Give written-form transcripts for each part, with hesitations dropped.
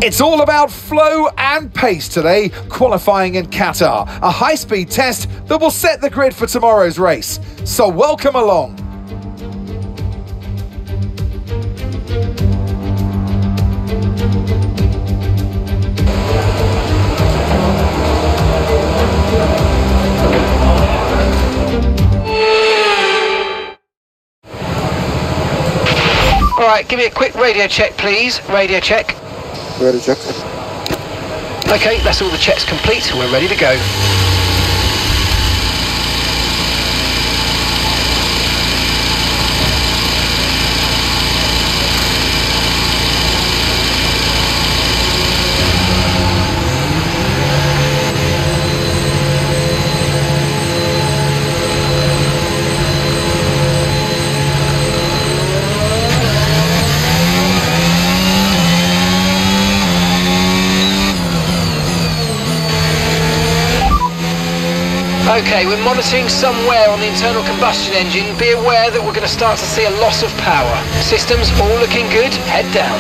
It's all about flow and pace today, qualifying in Qatar, a high-speed test that will set the grid for tomorrow's race. So welcome along. All right, give me a quick radio check, please. Radio check. Radio check. Okay, that's all the checks complete. We're ready to go. Okay, we're monitoring some wear on the internal combustion engine. Be aware that we're going to start to see a loss of power. Systems all looking good. Head down.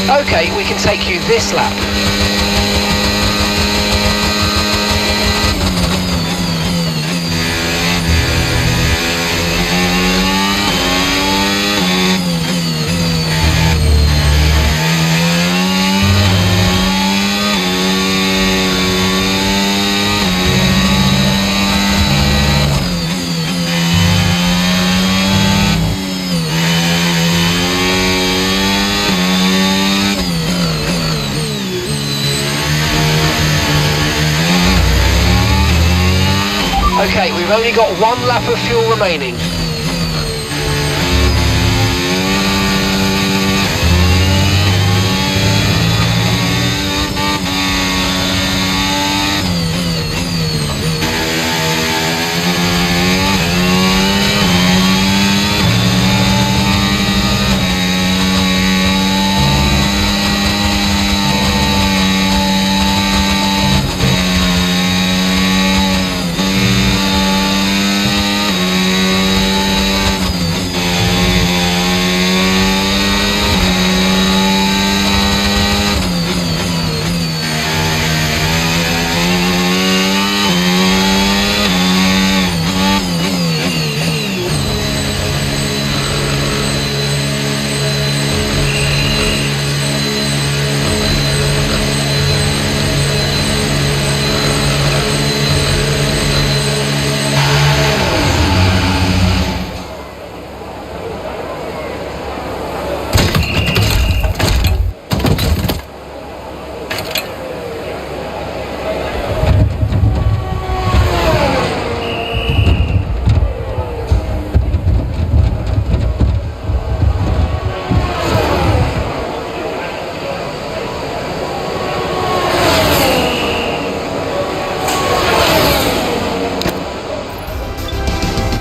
Okay, we can take you this lap. Okay, we've only got one lap of fuel remaining.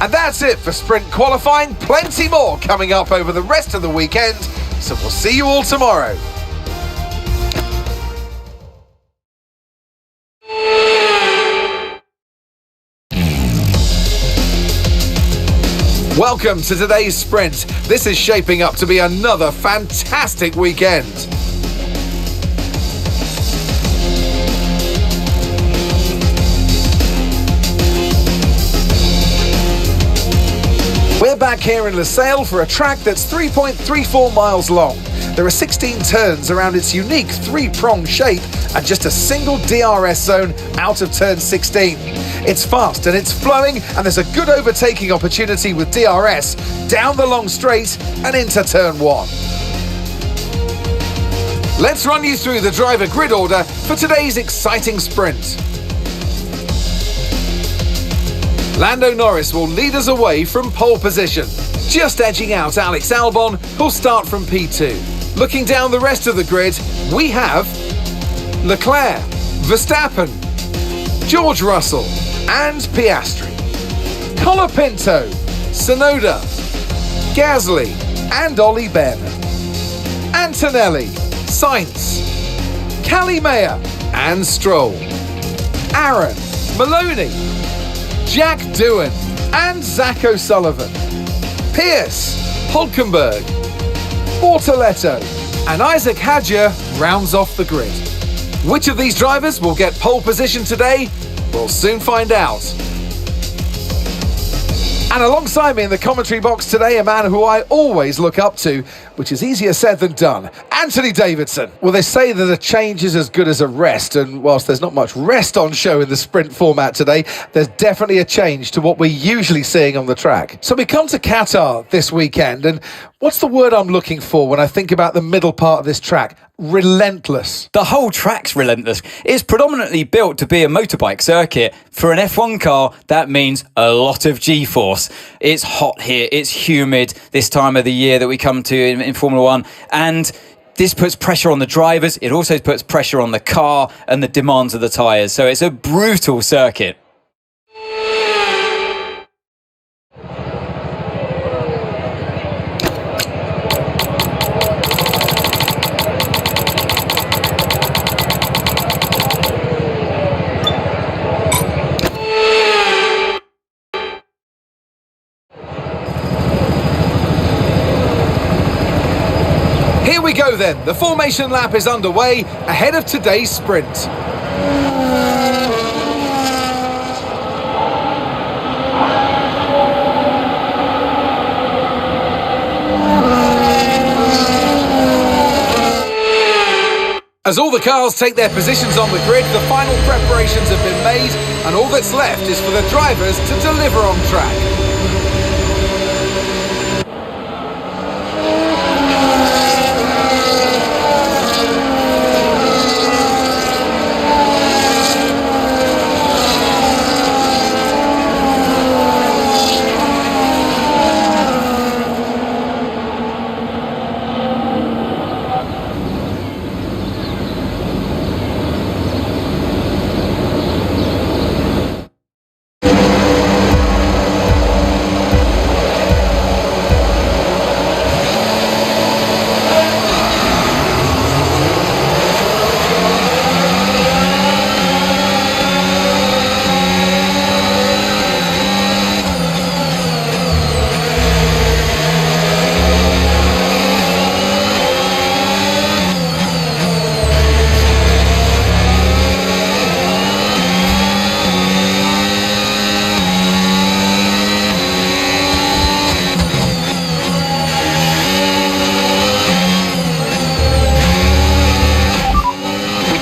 And that's it for sprint qualifying. Plenty more coming up over the rest of the weekend. So we'll see you all tomorrow. Welcome to today's sprint. This is shaping up to be another fantastic weekend. We're back here in Losail for a track that's 3.34 miles long. There are 16 turns around its unique three-pronged shape and just a single DRS zone out of turn 16. It's fast and it's flowing, and there's a good overtaking opportunity with DRS down the long straight and into turn 1. Let's run you through the driver grid order for today's exciting sprint. Lando Norris will lead us away from pole position, just edging out Alex Albon, who'll start from P2. Looking down the rest of the grid, we have Leclerc, Verstappen, George Russell and Piastri, Colapinto, Tsunoda, Gasly and Ollie Behrman, Antonelli, Sainz, Calimea and Stroll, Aaron, Maloney, Jack Doohan and Zach O'Sullivan, Pierce, Hulkenberg, Bortoletto and Isaac Hadjar rounds off the grid. Which of these drivers will get pole position today? We'll soon find out. And alongside me in the commentary box today, a man who I always look up to, which is easier said than done, Anthony Davidson. Well, they say that a change is as good as a rest, and whilst there's not much rest on show in the sprint format today, there's definitely a change to what we're usually seeing on the track. So we come to Qatar this weekend, and what's the word I'm looking for when I think about the middle part of this track? Relentless. The whole track's relentless. It's predominantly built to be a motorbike circuit. For an F1 car, that means a lot of G-force. It's hot here, it's humid this time of the year that we come to in Formula One, and this puts pressure on the drivers. It also puts pressure on the car and the demands of the tyres. So it's a brutal circuit. Here we go then, the formation lap is underway ahead of today's sprint. As all the cars take their positions on the grid, the final preparations have been made and all that's left is for the drivers to deliver on track.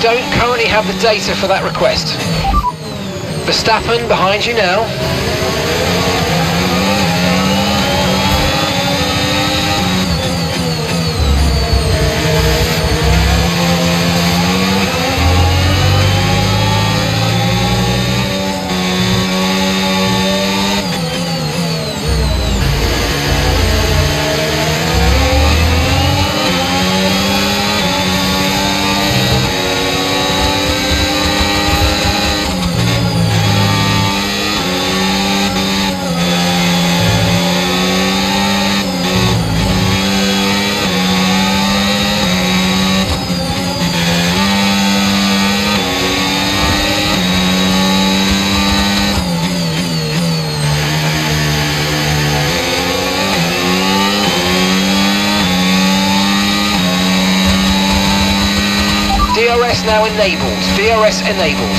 Don't currently have the data for that request. Verstappen behind you now. now enabled. DRS enabled.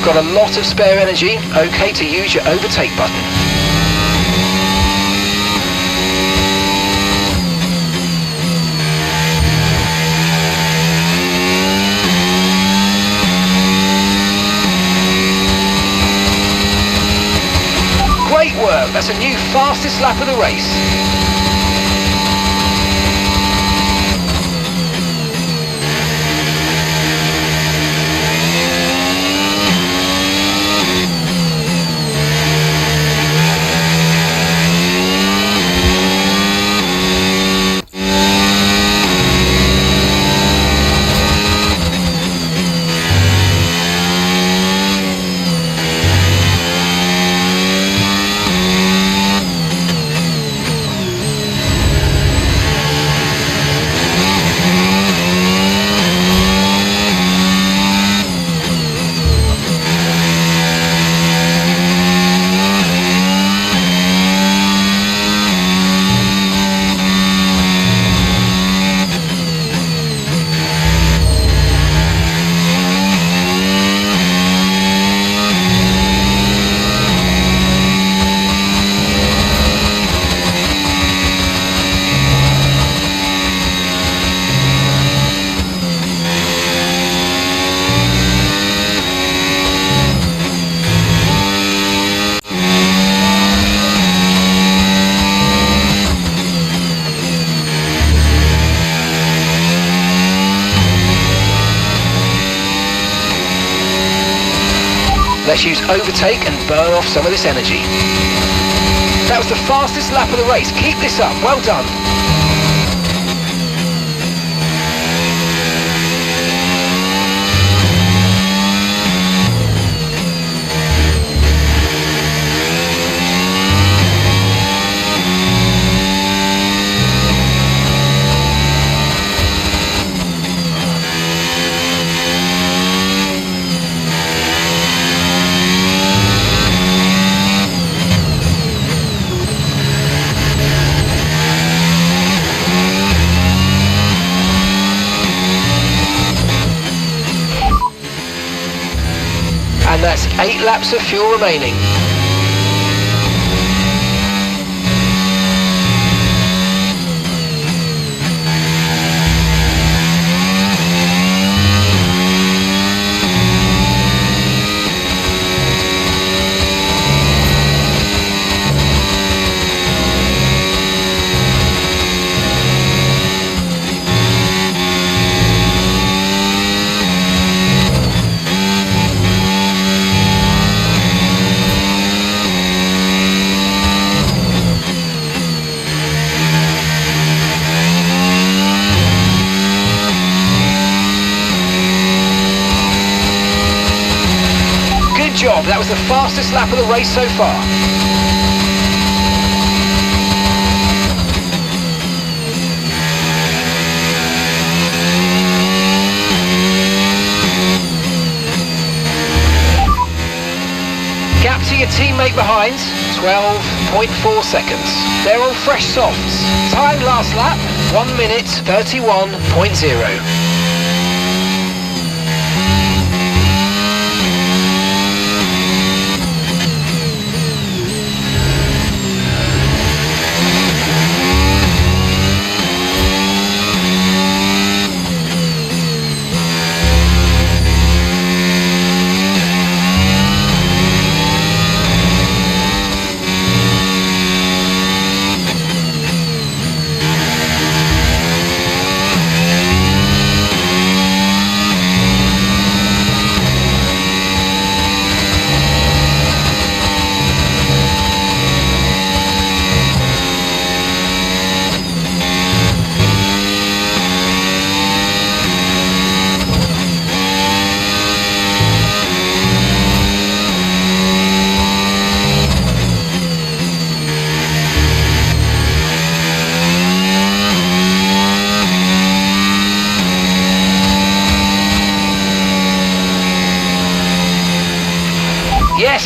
Got a lot of spare energy, okay to use your overtake button. Great work, that's a new fastest lap of the race. Let's use overtake and burn off some of this energy. That was the fastest lap of the race. Keep this up. Well done. And that's 8 laps of fuel remaining. Job. That was the fastest lap of the race so far. Gap to your teammate behind, 12.4 seconds. They're all fresh softs. Time last lap, 1 minute 31.0.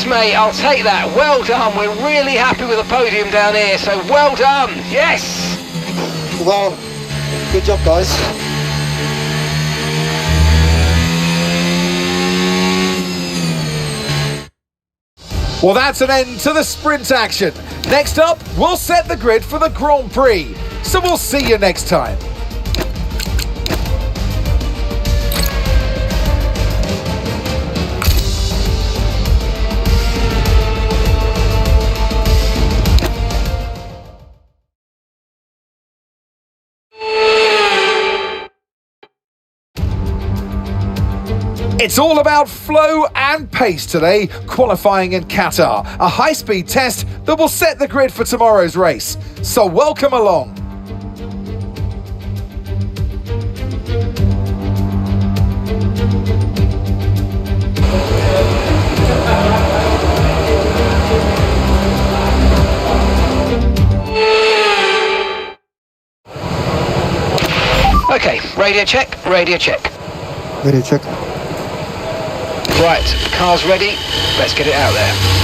mate. I'll take that. Well done. We're really happy with the podium down here, so well done. Yes. Well, good job, guys. Well, that's an end to the sprint action. Next up, we'll set the grid for the Grand Prix. So we'll see you next time. It's all about flow and pace today, qualifying in Qatar, a high-speed test that will set the grid for tomorrow's race. So welcome along. Okay, radio check, radio check. Radio check. Right, the car's ready. Let's get it out there.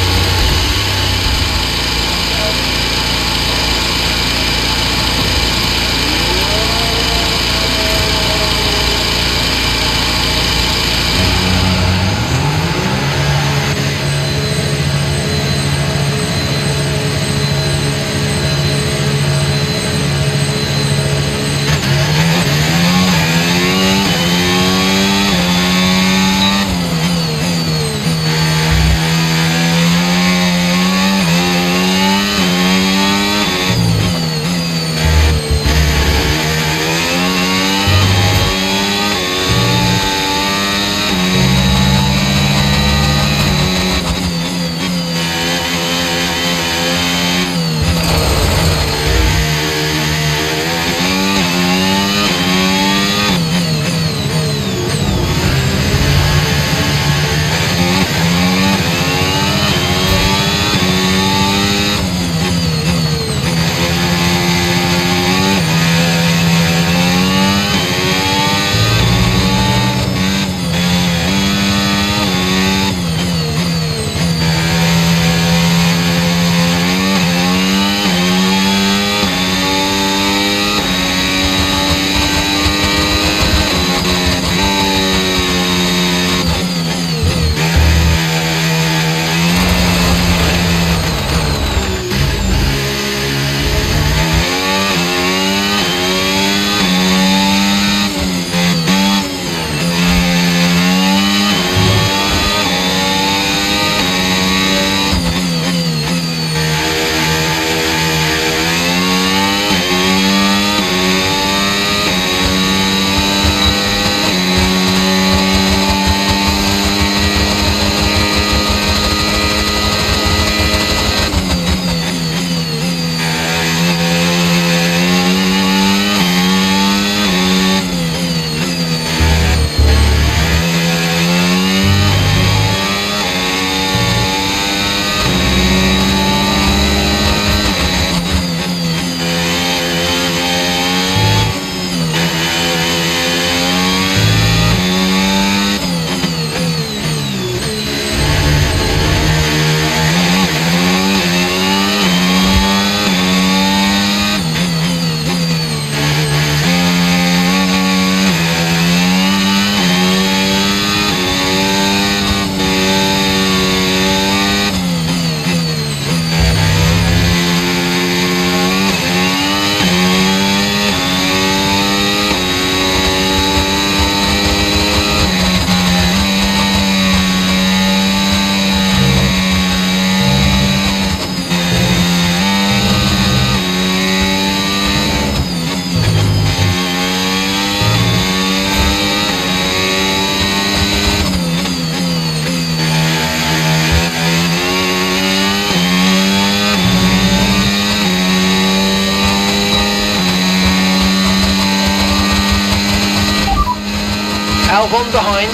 Albon behind.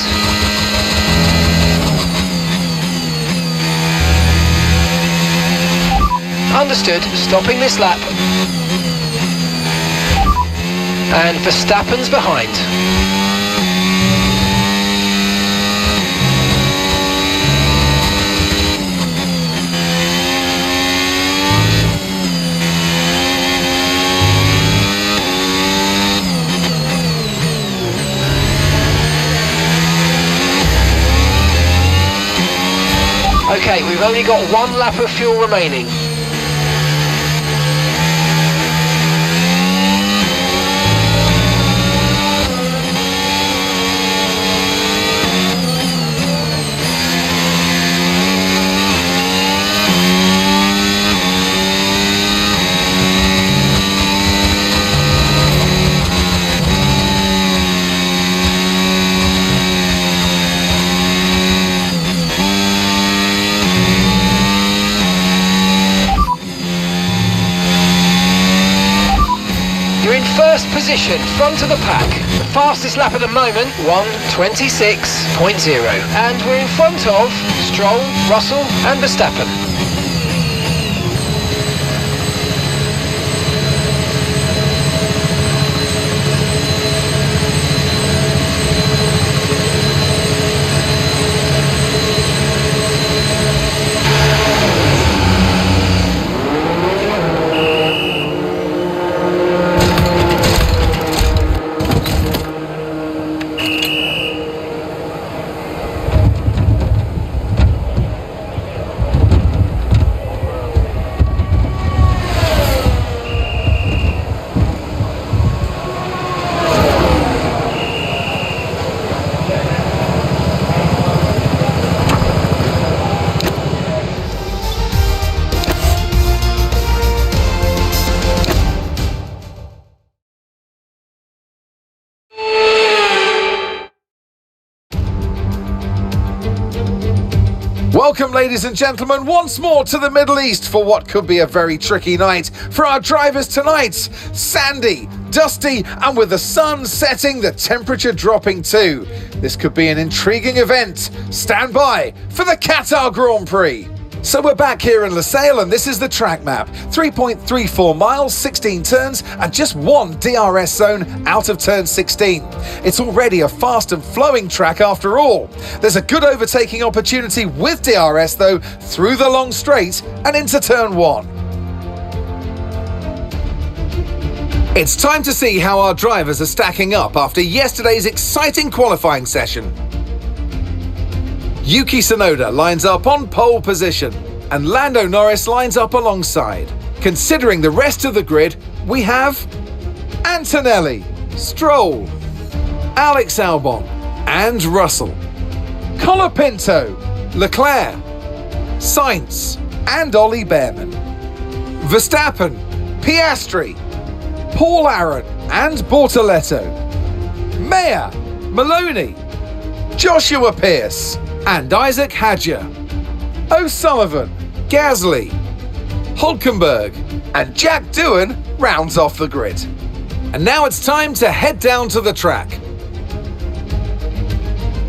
Understood, stopping this lap. And Verstappen's behind. Okay, we've only got 1 lap of fuel remaining. You're in first position, front of the pack. The fastest lap at the moment, 1:26.0. And we're in front of Stroll, Russell and Verstappen. Welcome, ladies and gentlemen, once more to the Middle East for what could be a very tricky night for our drivers tonight. Sandy, dusty, and with the sun setting, the temperature dropping too. This could be an intriguing event. Stand by for the Qatar Grand Prix. So we're back here in Losail, and this is the track map. 3.34 miles, 16 turns, and just 1 DRS zone out of turn 16. It's already a fast and flowing track after all. There's a good overtaking opportunity with DRS though, through the long straight and into turn 1. It's time to see how our drivers are stacking up after yesterday's exciting qualifying session. Yuki Tsunoda lines up on pole position, and Lando Norris lines up alongside. Considering the rest of the grid, we have Antonelli, Stroll, Alex Albon, and Russell, Colapinto, Leclerc, Sainz, and Ollie Behrman, Verstappen, Piastri, Paul Aron, and Bortoletto, Mayer, Maloney, Joshua Pearce, and Isaac Hadjar, O'Sullivan, Gasly, Hulkenberg, and Jack Doohan rounds off the grid. And now it's time to head down to the track.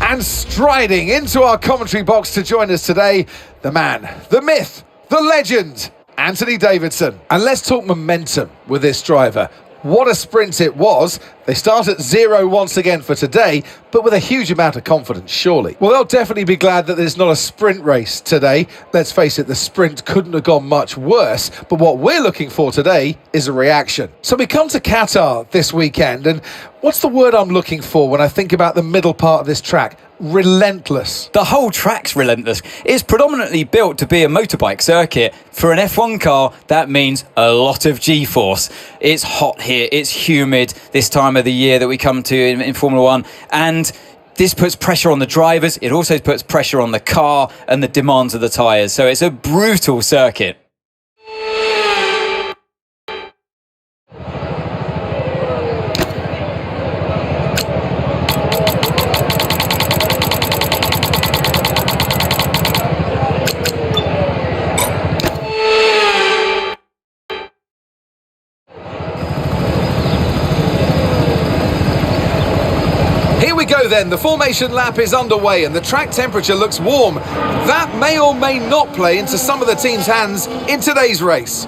And striding into our commentary box to join us today, the man, the myth, the legend, Anthony Davidson. And let's talk momentum with this driver. What a sprint it was. They start at 0 once again for today, but with a huge amount of confidence, surely. Well, they'll definitely be glad that there's not a sprint race today. Let's face it, the sprint couldn't have gone much worse, but what we're looking for today is a reaction. So we come to Qatar this weekend, and what's the word I'm looking for when I think about the middle part of this track? Relentless. The whole track's relentless. It's predominantly built to be a motorbike circuit. For an F1 car, that means a lot of G-force. It's hot here, it's humid this time of the year that we come to in Formula 1, and this puts pressure on the drivers. It also puts pressure on the car and the demands of the tyres. So it's a brutal circuit. Here we go then, the formation lap is underway and the track temperature looks warm. That may or may not play into some of the team's hands in today's race.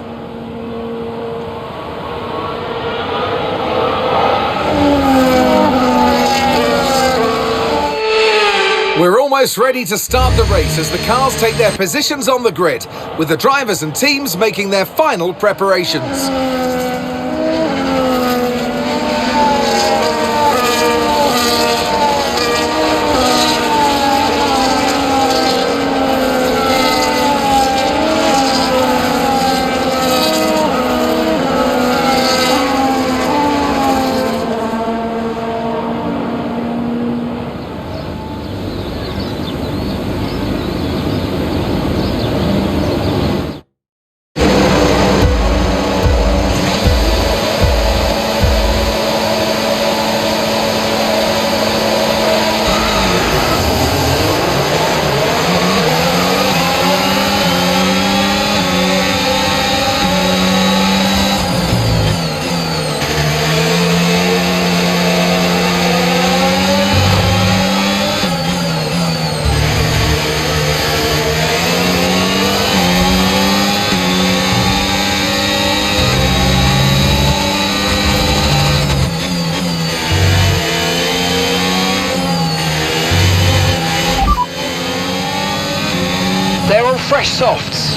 We're almost ready to start the race as the cars take their positions on the grid, with the drivers and teams making their final preparations. fresh softs.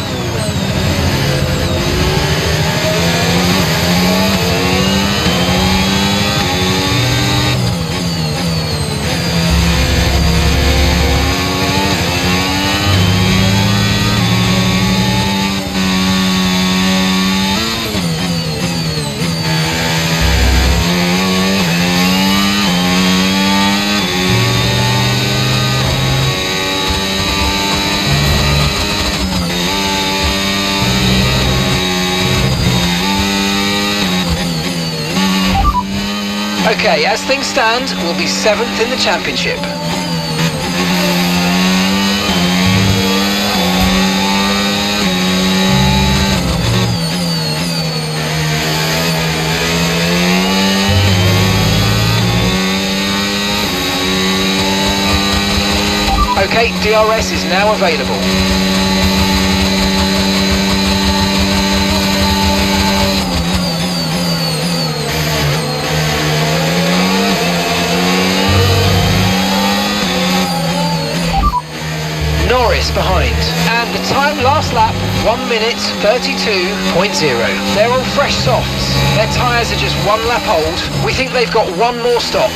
Okay, as things stand, we'll be 7th in the championship. Okay, DRS is now available. Norris behind, and the time last lap 1 minute 32.0. They're all fresh softs. Their tyres are just 1 lap old. We think they've got one more stop.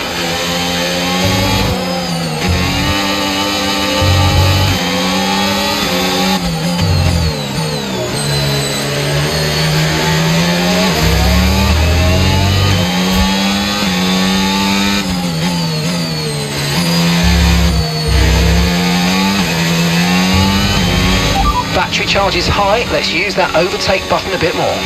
Battery charge is high, let's use that overtake button a bit more.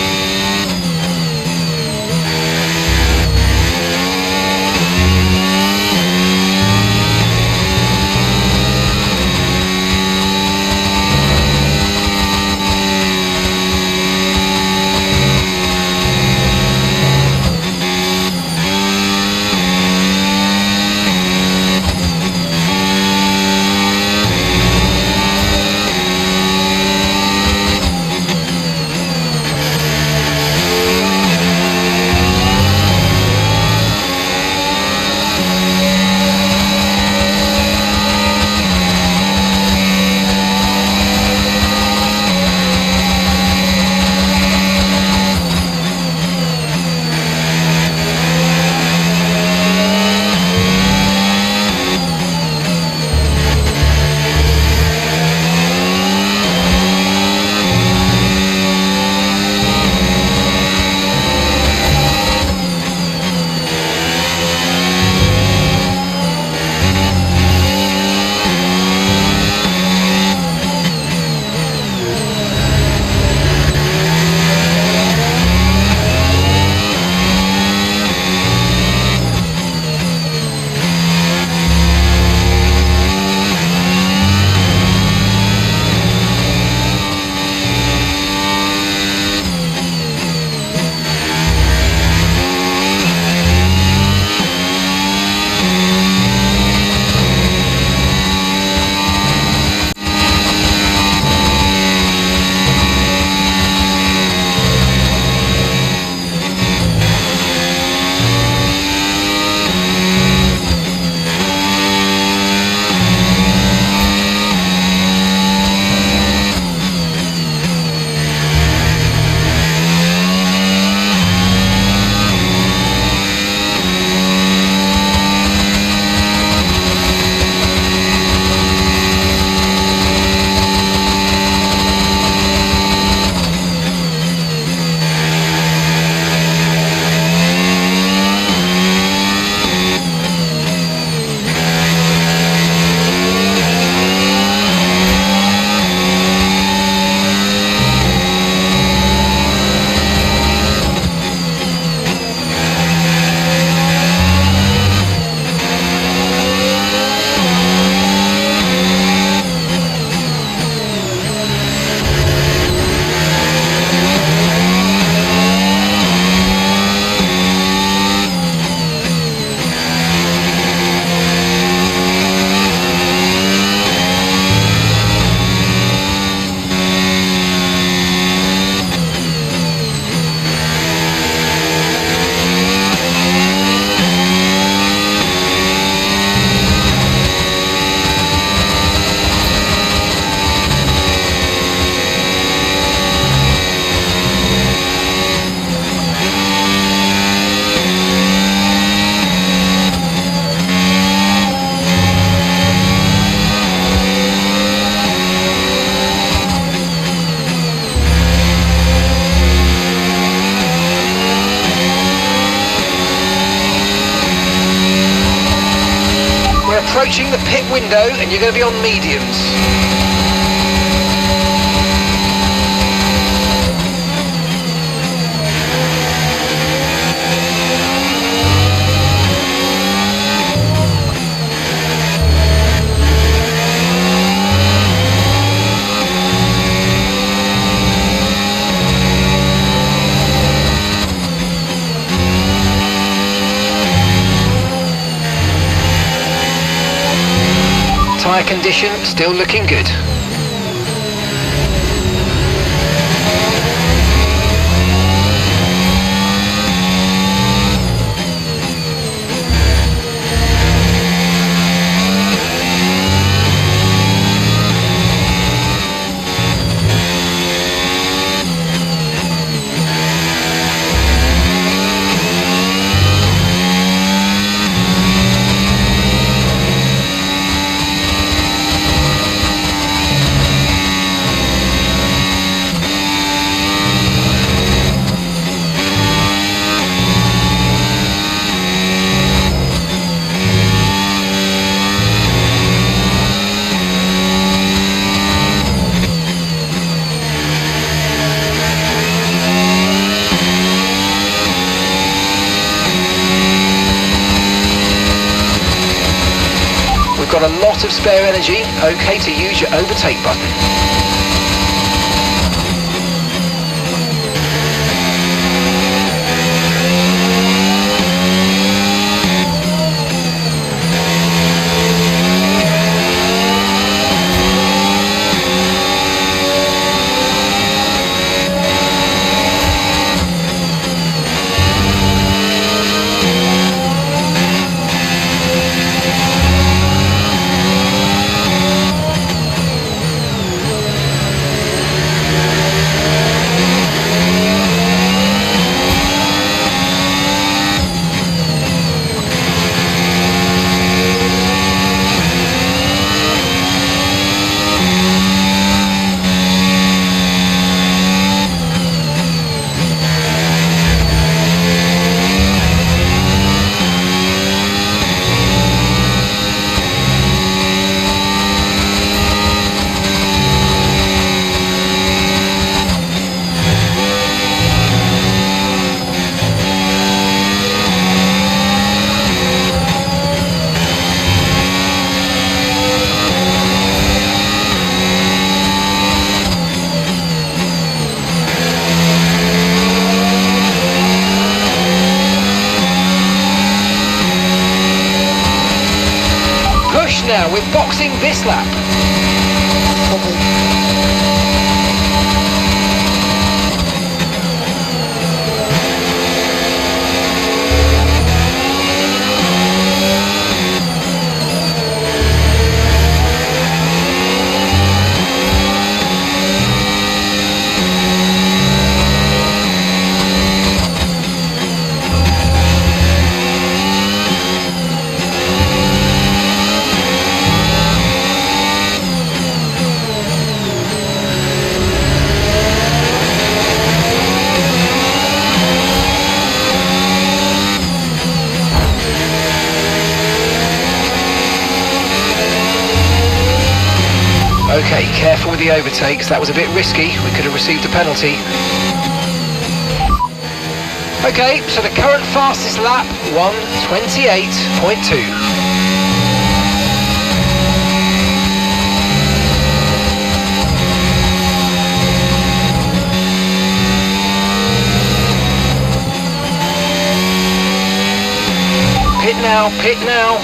approaching the pit window and you're going to be on mediums. Tyre condition still looking good. Got a lot of spare energy, okay to use your overtake button. Now we're boxing this lap. Okay, careful with the overtakes, that was a bit risky, we could have received a penalty. Okay, so the current fastest lap, 1:28.2. Pit now, pit now.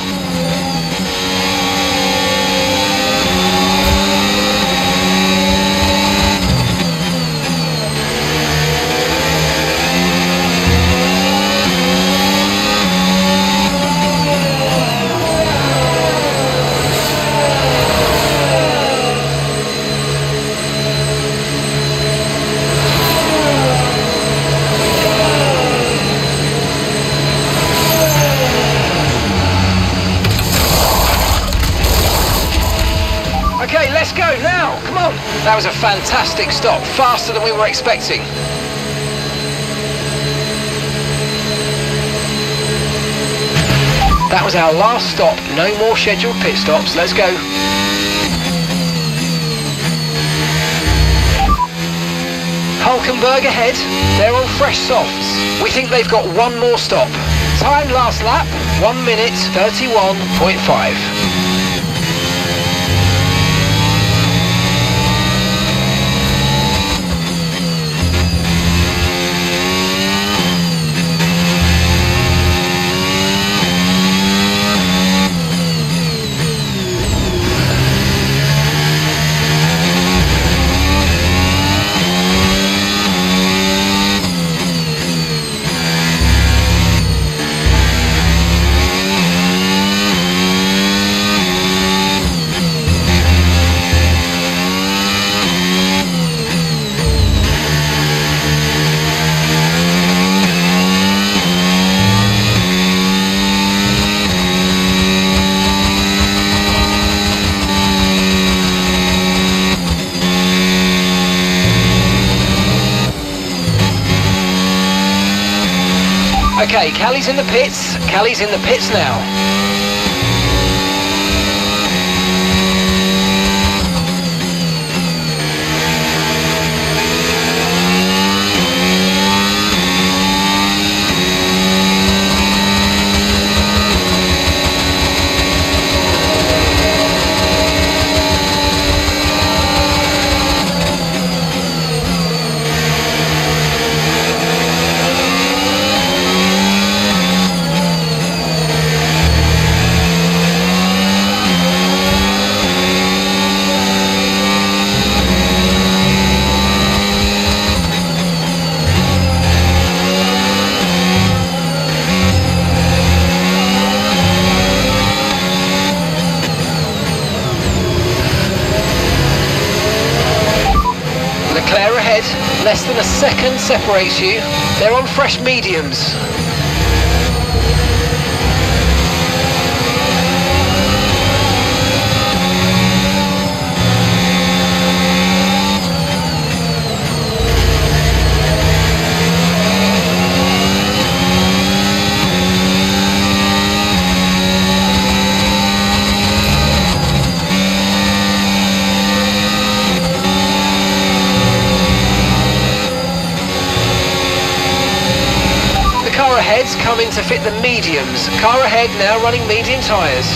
Let's go now, come on. That was a fantastic stop, faster than we were expecting. That was our last stop. No more scheduled pit stops. Let's go. Hulkenberg ahead. They're on fresh softs. We think they've got one more stop. Time last lap, 1 minute 31.5. Okay, Callie's in the pits. Callie's in the pits now. Leclerc ahead, less than a second separates you. They're on fresh mediums. Car ahead's coming to fit the mediums. Car ahead now running medium tyres.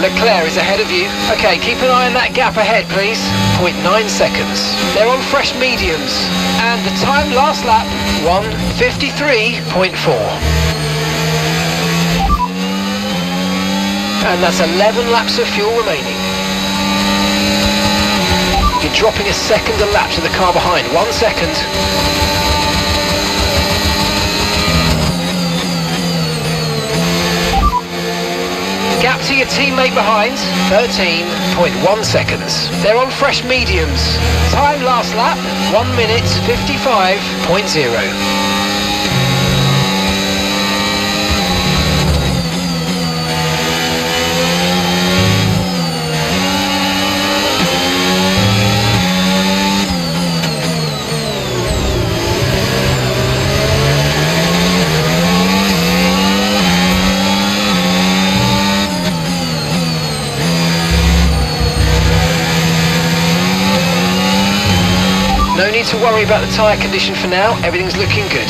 Leclerc is ahead of you. Okay, keep an eye on that gap ahead, please. 0.9 seconds. They're on fresh mediums. And the time last lap, 1:53.4. And that's 11 laps of fuel remaining. You're dropping a second a lap to the car behind. 1 second. Gap to your teammate behind, 13.1 seconds. They're on fresh mediums. Time last lap, 1 minute 55.0. No need to worry about the tyre condition for now, everything's looking good.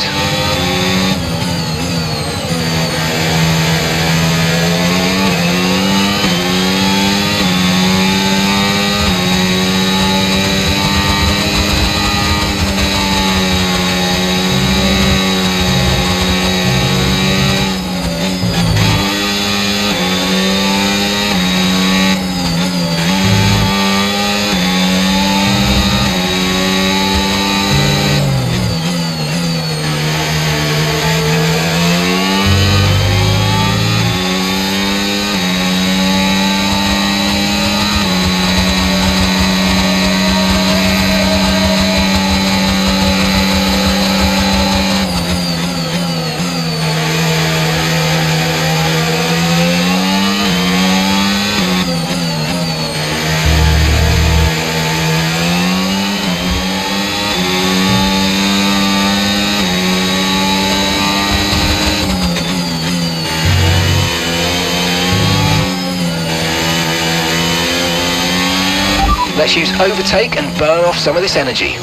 Let's use overtake and burn off some of this energy.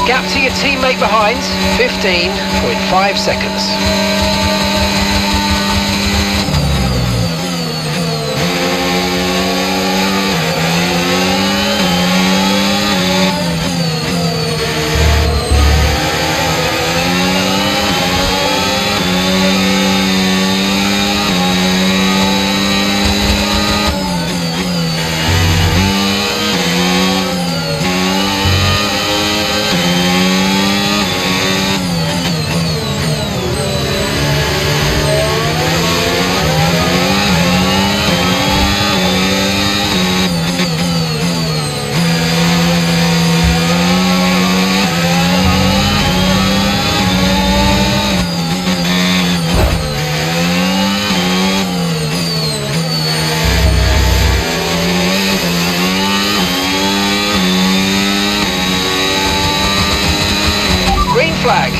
Gap to your teammate behind, 15.5 seconds. Flag.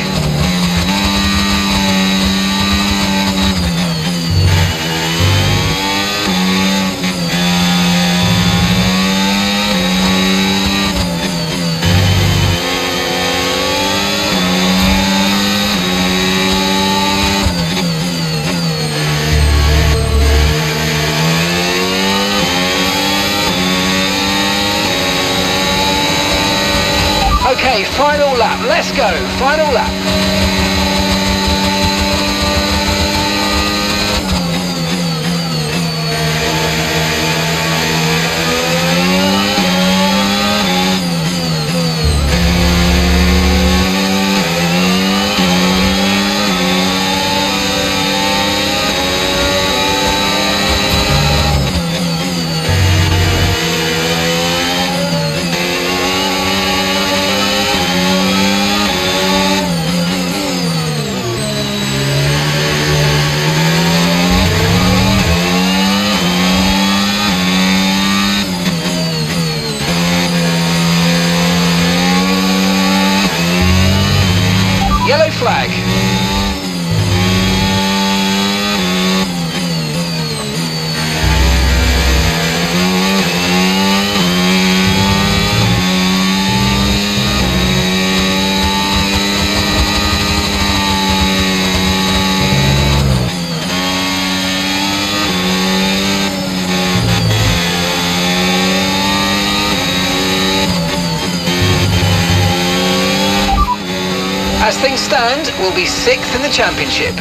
Okay, final lap, let's go, final lap. Yellow flag. As things stand, we'll be 6th in the championship.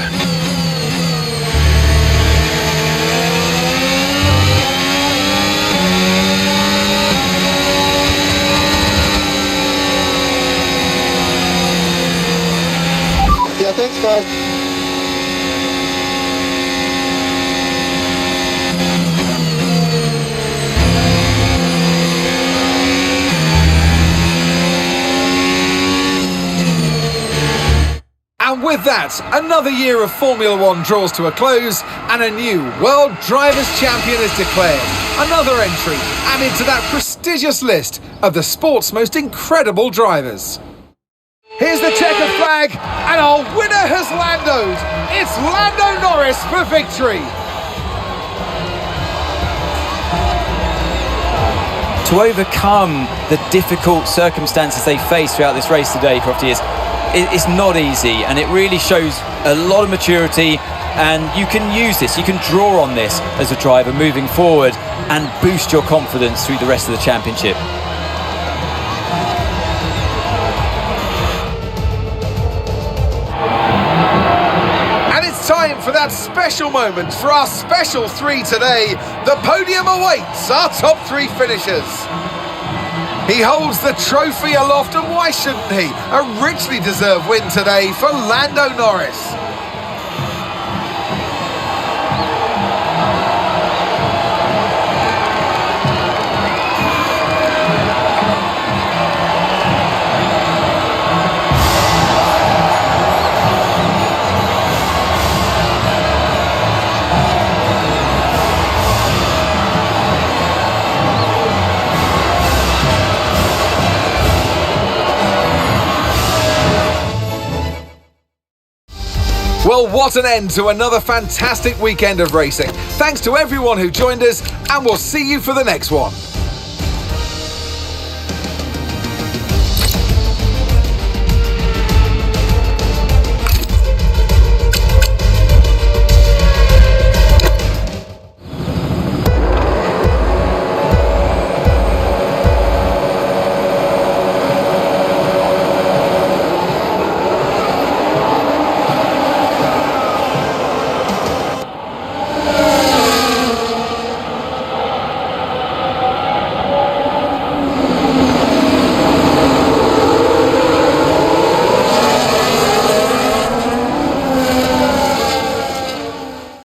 Yeah, thanks, guys. And with that, another year of Formula One draws to a close and a new World Drivers' Champion is declared. Another entry added to that prestigious list of the sport's most incredible drivers. Here's the checker flag, and our winner has landoed. It's Lando Norris for victory. To overcome the difficult circumstances they face throughout this race today, Crofty, it's not easy, and it really shows a lot of maturity, and you can use this, you can draw on this as a driver moving forward and boost your confidence through the rest of the championship. And it's time for that special moment for our special three today. The podium awaits our top three finishers. He holds the trophy aloft, and why shouldn't he? A richly deserved win today for Lando Norris. Well, what an end to another fantastic weekend of racing. Thanks to everyone who joined us, and we'll see you for the next one.